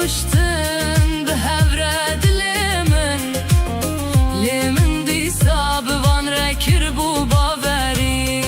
کشتن به هفره دلمن لیمن دیسا بوان رکر بو باوری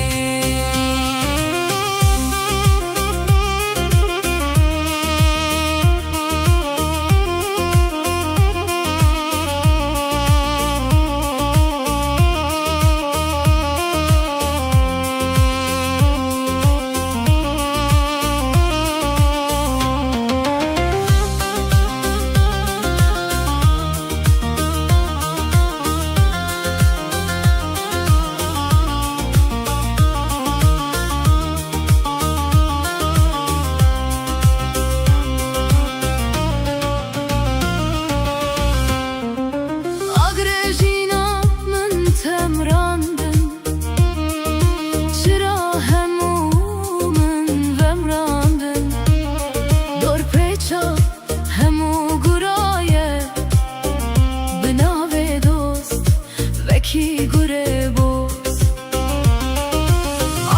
کی گره بوز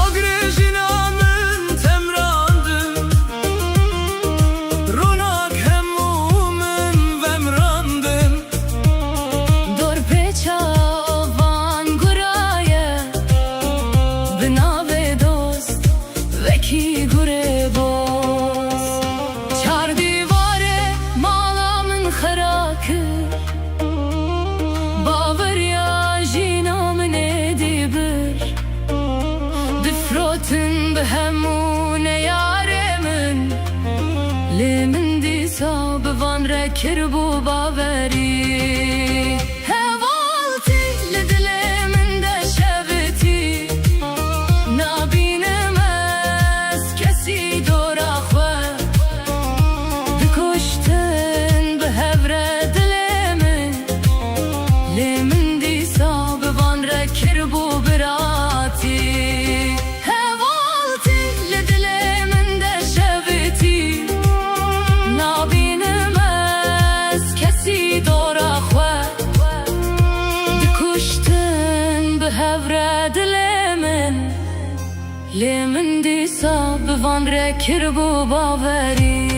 آگرژینامن تمراندم روناک همومن ومراندم دور پیچا وان گرایه بناوه دوست وکی گره بوز چار دیواره مالامن خراکه به همون یارمن لیمن دیسا بوان رکر بو باوری هوالتی لدلمن ده شبتی نابینم از کسی دورا خواه بکشتن به هفره دلمن لیمن دیسا بوان رکر بو براتی هفره دلمن لیمن دیسا بوان رکر بو باوری